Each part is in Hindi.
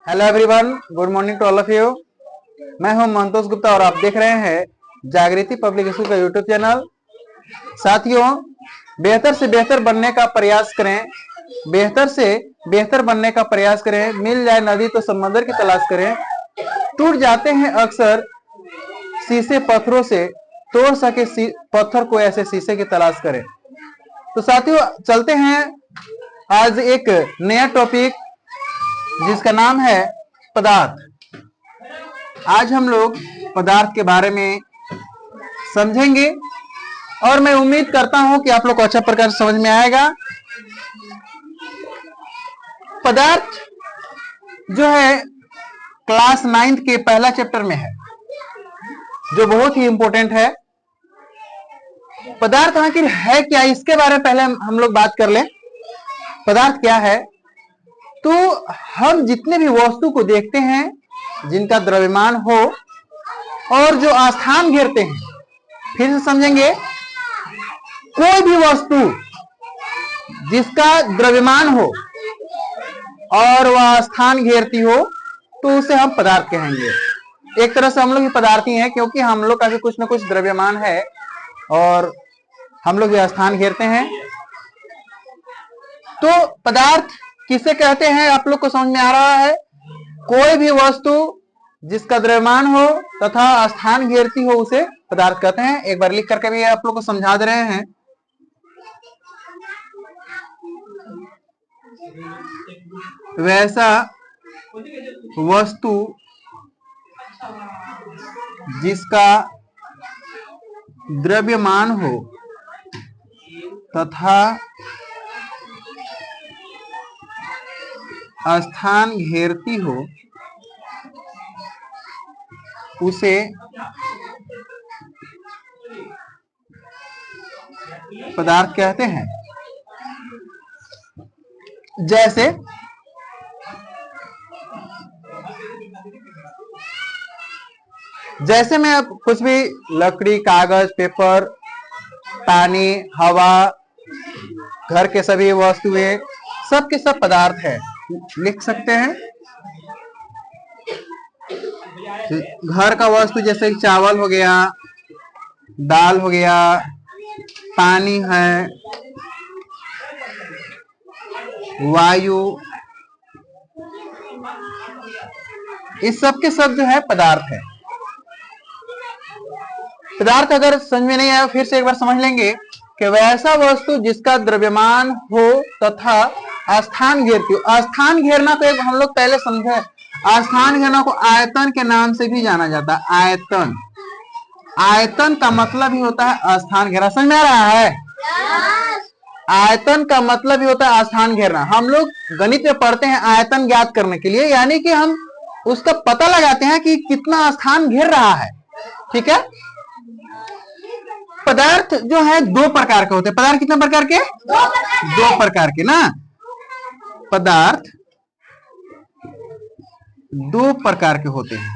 Hello everyone, good morning to all of you. मैं हूं मंतोष गुप्ता और आप देख रहे हैं जागृति पब्लिक स्कूल का यूट्यूब चैनल। साथियों, बेहतर से बेहतर बनने का प्रयास करें, बेहतर से बेहतर बनने का प्रयास करें। मिल जाए नदी तो समंदर की तलाश करें। टूट जाते हैं अक्सर शीशे पत्थरों से, तोड़ सके पत्थर को ऐसे शीशे की तलाश करें। तो साथियों, चलते हैं आज एक नया टॉपिक जिसका नाम है पदार्थ। आज हम लोग पदार्थ के बारे में समझेंगे और मैं उम्मीद करता हूं कि आप लोग को अच्छा प्रकार समझ में आएगा। पदार्थ जो है क्लास 9th के पहला चैप्टर में है, जो बहुत ही इंपॉर्टेंट है। पदार्थ आखिर है क्या, इसके बारे में पहले हम लोग बात कर लें। पदार्थ क्या है? तो हम जितने भी वस्तु को देखते हैं जिनका द्रव्यमान हो और जो स्थान घेरते हैं, फिर से समझेंगे, कोई भी वस्तु जिसका द्रव्यमान हो और वह स्थान घेरती हो तो उसे हम पदार्थ कहेंगे। एक तरह से हम लोग ही पदार्थी हैं, क्योंकि हम लोग का भी कुछ न कुछ द्रव्यमान है और हम लोग भी स्थान घेरते हैं। तो पदार्थ किसे कहते हैं, आप लोग को समझ में आ रहा है? कोई भी वस्तु जिसका द्रव्यमान हो तथा स्थान घेरती हो उसे पदार्थ कहते हैं। एक बार लिख करके भी आप लोग को समझा दे रहे हैं। वैसा वस्तु जिसका द्रव्यमान हो तथा स्थान घेरती हो उसे पदार्थ कहते हैं। जैसे मैं अब कुछ भी लकड़ी, कागज, पेपर, पानी, हवा, घर के सभी वस्तुएं, सब के सब पदार्थ है, लिख सकते हैं। घर का वस्तु जैसे चावल हो गया, दाल हो गया, पानी है, वायु, इस सब के सब जो है पदार्थ है। पदार्थ अगर समझ में नहीं आया, फिर से एक बार समझ लेंगे कि वैसा वस्तु जिसका द्रव्यमान हो तथा स्थान घेरती हो। स्थान घेरना को एक हम लोग पहले समझे, स्थान घेरना को आयतन के नाम से भी जाना जाता है। आयतन, आयतन का मतलब ही होता है स्थान घेरना। समझ में आ रहा है? आयतन का मतलब ही होता है स्थान घेरना। हम लोग गणित में पढ़ते हैं आयतन ज्ञात करने के लिए, यानी कि हम उसका पता लगाते हैं कि कितना स्थान घेर रहा है। ठीक है? पदार्थ जो है दो प्रकार के होते हैं। पदार्थ कितने प्रकार के? दो प्रकार के ना। पदार्थ दो प्रकार के होते हैं,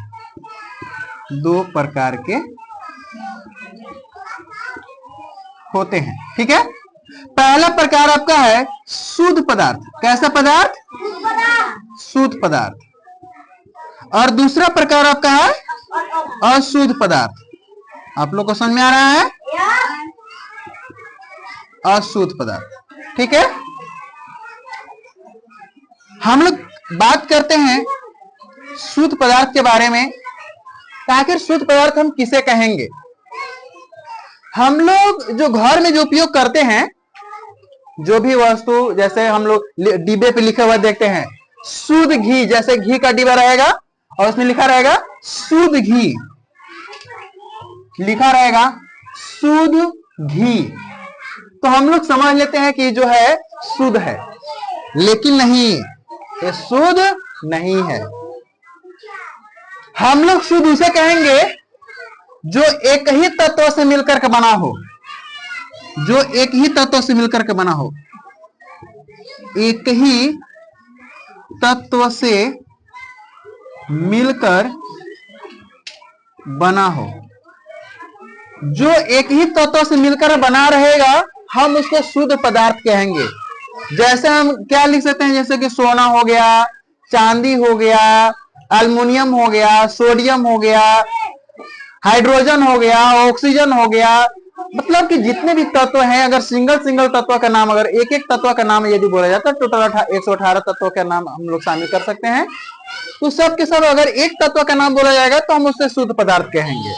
दो प्रकार के होते हैं। ठीक है? पहला प्रकार आपका है शुद्ध पदार्थ। कैसा पदार्थ? शुद्ध पदार्थ। और दूसरा प्रकार आपका है अशुद्ध पदार्थ। आप लोग को समझ में आ रहा है? अशुद्ध पदार्थ। ठीक है? हम लोग बात करते हैं शुद्ध पदार्थ के बारे में। आखिर शुद्ध पदार्थ हम किसे कहेंगे? हम लोग जो घर में जो उपयोग करते हैं, जो भी वस्तु, जैसे हम लोग डिब्बे पे लिखा हुआ देखते हैं शुद्ध घी, जैसे घी का डिब्बा रहेगा और उसमें लिखा रहेगा शुद्ध घी, लिखा रहेगा शुद्ध घी, तो हम लोग समझ लेते हैं कि जो है शुद्ध है। लेकिन नहीं, ये शुद्ध नहीं है। हम लोग शुद्ध उसे कहेंगे जो एक ही तत्व से मिलकर के बना हो, जो एक ही तत्व से मिलकर के बना हो, एक ही तत्व से मिलकर बना हो। जो एक ही तत्व से मिलकर बना रहेगा हम उसको शुद्ध पदार्थ कहेंगे। जैसे हम क्या लिख सकते हैं, जैसे कि सोना हो गया, चांदी हो गया, एल्युमिनियम हो गया, सोडियम हो गया, हाइड्रोजन हो गया, ऑक्सीजन हो गया, मतलब कि जितने भी तत्व हैं, अगर सिंगल सिंगल तत्व का नाम, अगर एक एक तत्व का नाम यदि बोला जाता है, टोटल 118 तत्वों का नाम हम लोग शामिल कर सकते हैं। तो सब के सब अगर एक तत्व का नाम बोला जाएगा तो हम उससे शुद्ध पदार्थ कहेंगे।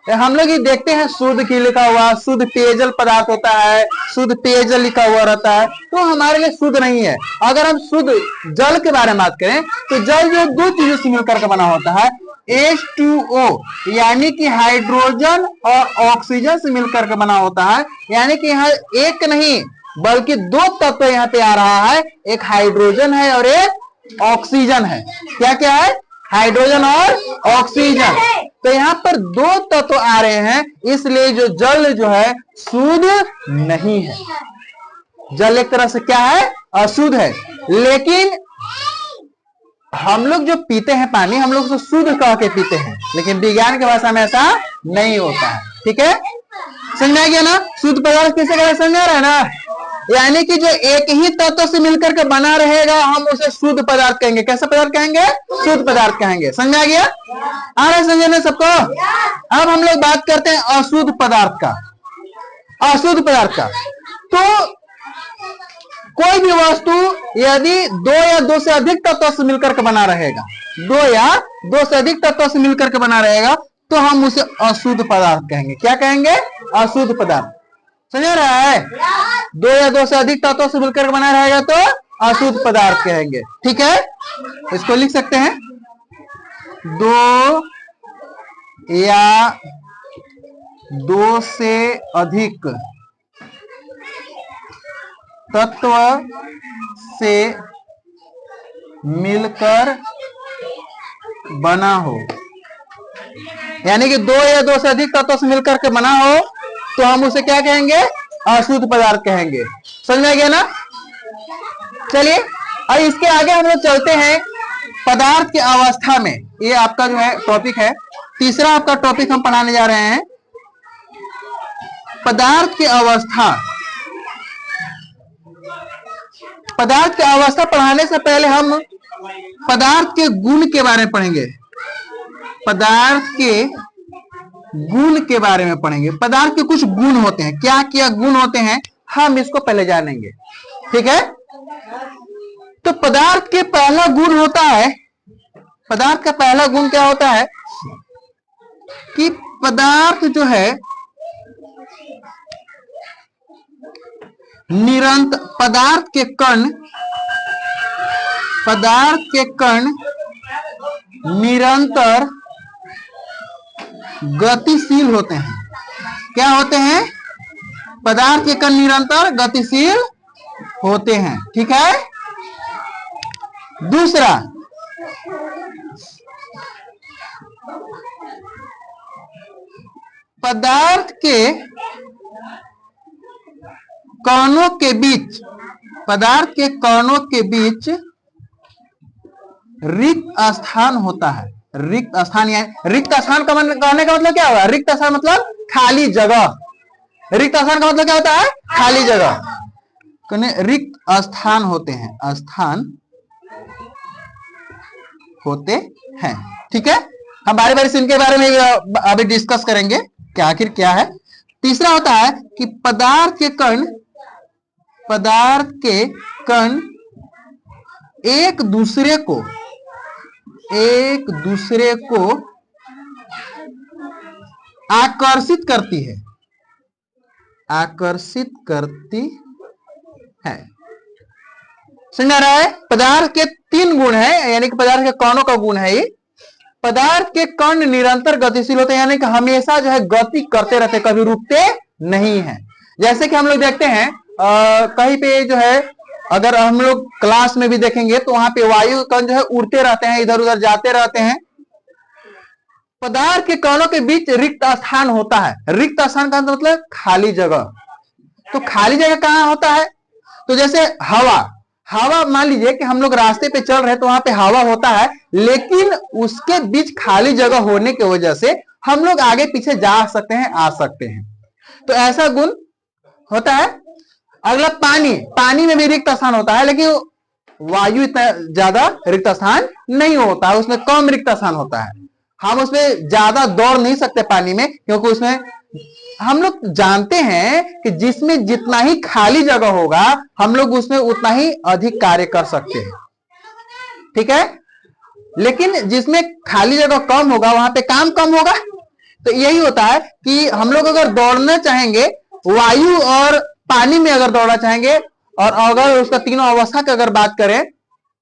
हम लोग ये देखते हैं शुद्ध की लिखा हुआ, शुद्ध पेयजल पदार्थ होता है, शुद्ध पेयजल लिखा हुआ रहता है, तो हमारे लिए शुद्ध नहीं है। अगर हम शुद्ध जल के बारे में बात करें तो जल जो दो चीजों से मिलकर के बना होता है, H2O यानी कि हाइड्रोजन और ऑक्सीजन से मिलकर के बना होता है। यानी कि यहाँ एक नहीं बल्कि दो तत्व यहाँ पे आ रहा है, एक हाइड्रोजन है और एक ऑक्सीजन है। क्या क्या है? हाइड्रोजन और ऑक्सीजन। तो यहाँ पर दो तत्व आ रहे हैं, इसलिए जो जल जो है शुद्ध नहीं है। जल एक तरह से क्या है? अशुद्ध है। लेकिन हम लोग जो पीते हैं पानी, हम लोग उसे शुद्ध कह के पीते हैं, लेकिन विज्ञान की भाषा में ऐसा नहीं होता है। ठीक है, समझ में आ गया ना? शुद्ध पदार्थ किसे कहते हैं, समझ आ रहा है ना? यानी कि जो एक ही तत्व से मिलकर के बना रहेगा, हम उसे शुद्ध पदार्थ कहेंगे। कैसा पदार्थ कहेंगे? शुद्ध पदार्थ कहेंगे। समझ में आ गया? आ रहा है समझने सबको? अब हम लोग बात करते हैं अशुद्ध पदार्थ का। अशुद्ध पदार्थ का तो कोई भी वस्तु यदि दो या दो से अधिक तत्वों से मिलकर के बना रहेगा, दो या दो से अधिक तत्वों से मिलकर के बना रहेगा, तो हम उसे अशुद्ध पदार्थ कहेंगे। क्या कहेंगे? अशुद्ध पदार्थ। समझ रहा है? दो या दो से अधिक तत्वों से मिलकर बना रहेगा तो अशुद्ध पदार्थ कहेंगे। ठीक है, इसको लिख सकते हैं, दो या दो से अधिक तत्व से मिलकर बना हो, यानी कि दो या दो से अधिक तत्वों से मिलकर के बना हो, तो हम उसे क्या कहेंगे? अशुद्ध पदार्थ कहेंगे। समझ में आ गया ना? चलिए अब इसके आगे हम लोग चलते हैं पदार्थ की अवस्था में। ये आपका जो है टॉपिक है, तीसरा आपका टॉपिक हम पढ़ाने जा रहे हैं, पदार्थ की अवस्था। पदार्थ की अवस्था पढ़ाने से पहले हम पदार्थ के गुण के बारे में पढ़ेंगे। पदार्थ के गुण के बारे में पढ़ेंगे। पदार्थ के कुछ गुण होते हैं, क्या क्या गुण होते हैं हम इसको पहले जानेंगे। ठीक है, तो पदार्थ के पहला गुण होता है, पदार्थ का पहला गुण क्या होता है कि पदार्थ जो है निरंतर, पदार्थ के कण निरंतर गतिशील होते हैं। क्या होते हैं? पदार्थ के कण निरंतर गतिशील होते हैं। ठीक है, दूसरा पदार्थ के कणों के बीच, पदार्थ के कणों के बीच रिक्त स्थान होता है। रिक्त स्थान, यानी रिक्त स्थान का कहने का मतलब क्या होगा? रिक्त स्थान मतलब खाली जगह। रिक्त स्थान का मतलब क्या होता है? खाली जगह। रिक्त स्थान होते हैं, स्थान होते हैं। ठीक है, हम बारी बारी से इनके बारे में अभी डिस्कस करेंगे कि आखिर क्या है। तीसरा होता है कि पदार्थ के कण एक दूसरे को आकर्षित करती है, आकर्षित करती है। समझ आ रहा है? पदार्थ के तीन गुण है, यानी कि पदार्थ के कणों का गुण है ये। पदार्थ के कण निरंतर गतिशील होते हैं, यानी कि हमेशा जो है गति करते रहते, कभी रुकते नहीं है। जैसे कि हम लोग देखते हैं कहीं पे जो है, अगर हम लोग क्लास में भी देखेंगे तो वहां पे वायु कण जो है उड़ते रहते हैं, इधर उधर जाते रहते हैं। पदार्थ के कणों के बीच रिक्त स्थान होता है। रिक्त स्थान का मतलब खाली जगह। तो खाली जगह कहाँ होता है? तो जैसे हवा मान लीजिए कि हम लोग रास्ते पे चल रहे हैं तो वहां पे हवा होता है, लेकिन उसके बीच खाली जगह होने की वजह से हम लोग आगे पीछे जा सकते हैं, आ सकते हैं। तो ऐसा गुण होता है। अगला पानी में भी रिक्त स्थान होता है, लेकिन वायु इतना ज्यादा रिक्त स्थान नहीं होता है, उसमें कम रिक्त स्थान होता है। हम उसमें ज्यादा दौड़ नहीं सकते पानी में, क्योंकि उसमें हम लोग जानते हैं कि जिसमें जितना ही खाली जगह होगा हम लोग उसमें उतना ही अधिक कार्य कर सकते हैं, ठीक है। लेकिन जिसमें खाली जगह कम होगा वहां पे काम कम होगा। तो यही होता है कि हम लोग अगर दौड़ना चाहेंगे वायु और पानी में अगर दौड़ना चाहेंगे, और अगर उसका तीनों अवस्था की अगर बात करें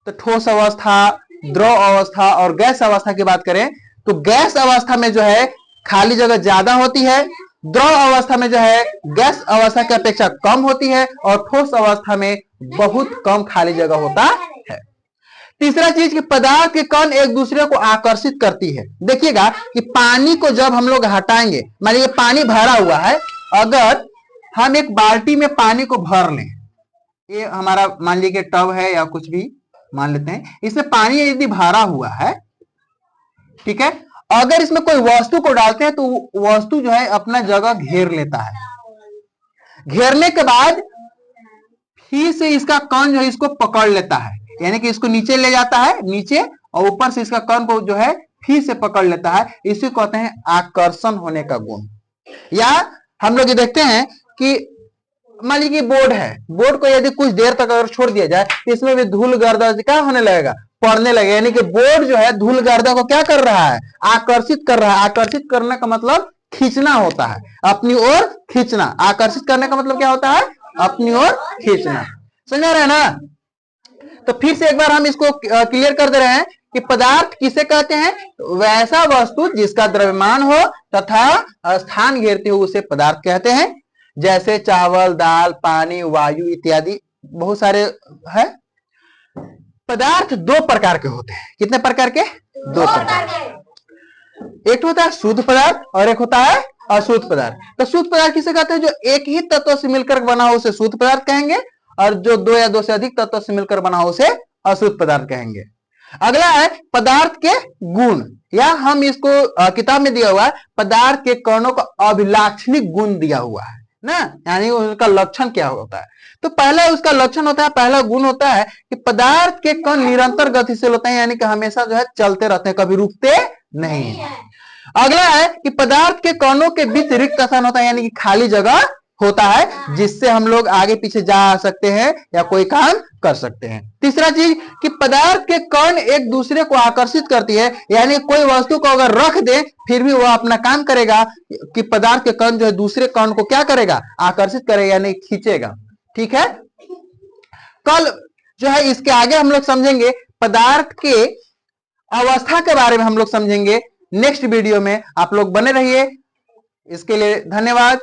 तो ठोस अवस्था, द्रव अवस्था और गैस अवस्था की बात करें तो गैस अवस्था में जो है खाली जगह ज्यादा होती है, द्रव अवस्था में जो है गैस अवस्था की अपेक्षा कम होती है, और ठोस अवस्था में बहुत कम खाली जगह होता है। तीसरा चीज कि पदार्थ के कण एक दूसरे को आकर्षित करती है। देखिएगा कि पानी को जब हम लोग हटाएंगे, मान लीजिए पानी भरा हुआ है, अगर हम एक बाल्टी में पानी को भर लें, ये हमारा मान लीजिए टब है या कुछ भी मान लेते हैं, इसमें पानी यदि भरा हुआ है, ठीक है, अगर इसमें कोई वस्तु को डालते हैं तो वस्तु जो है अपना जगह घेर लेता है। घेरने के बाद फिर से इसका कण जो है इसको पकड़ लेता है, यानी कि इसको नीचे ले जाता है नीचे, और ऊपर से इसका कण को जो है फिर से पकड़ लेता है। इसे कहते हैं आकर्षण होने का गुण। या हम लोग ये देखते हैं कि मान लीजिए बोर्ड है, बोर्ड को यदि कुछ देर तक अगर छोड़ दिया जाए तो इसमें भी धूल गर्दा क्या होने लगेगा, पड़ने लगेगा। यानी कि बोर्ड जो है धूल गर्दा को क्या कर रहा है, आकर्षित कर रहा है। आकर्षित करने का मतलब खींचना होता है, अपनी ओर खींचना। आकर्षित करने का मतलब क्या होता है, अपनी ओर खींचना। समझ रहे हैं ना। तो फिर से एक बार हम इसको क्लियर कर दे रहे हैं कि पदार्थ किसे कहते हैं, वैसा वस्तु जिसका द्रव्यमान हो तथा स्थान घेरते हो उसे पदार्थ कहते हैं। जैसे चावल, दाल, पानी, वायु इत्यादि बहुत सारे है। पदार्थ दो प्रकार के होते हैं। कितने प्रकार के, दो प्रकार के। एक होता है शुद्ध पदार्थ और एक होता है अशुद्ध पदार्थ। तो शुद्ध पदार्थ किसे कहते हैं, जो एक ही तत्व से मिलकर बना हो उसे शुद्ध पदार्थ कहेंगे, और जो दो या दो से अधिक तत्व से मिलकर बना हो उसे अशुद्ध पदार्थ कहेंगे। अगला है पदार्थ के गुण, या हम इसको किताब में दिया हुआ है पदार्थ के कणों का अभिलाक्षणिक गुण दिया हुआ है ना, यानी उसका लक्षण क्या होता है। तो पहला उसका लक्षण होता है, पहला गुण होता है कि पदार्थ के कण निरंतर गतिशील होते हैं, यानी कि हमेशा जो है चलते रहते हैं, कभी रुकते नहीं। अगला है कि पदार्थ के कणों के बीच रिक्त स्थान होता है, यानी कि खाली जगह होता है, जिससे हम लोग आगे पीछे जा सकते हैं या कोई काम कर सकते हैं। तीसरा चीज कि पदार्थ के कण एक दूसरे को आकर्षित करती है, यानी कोई वस्तु को अगर रख दे फिर भी वह अपना काम करेगा, कि पदार्थ के कण जो है दूसरे कण को क्या करेगा, आकर्षित करेगा, यानी खींचेगा। ठीक है। कल जो है इसके आगे हम लोग समझेंगे पदार्थ के अवस्था के बारे में हम लोग समझेंगे नेक्स्ट वीडियो में। आप लोग बने रहिए। इसके लिए धन्यवाद।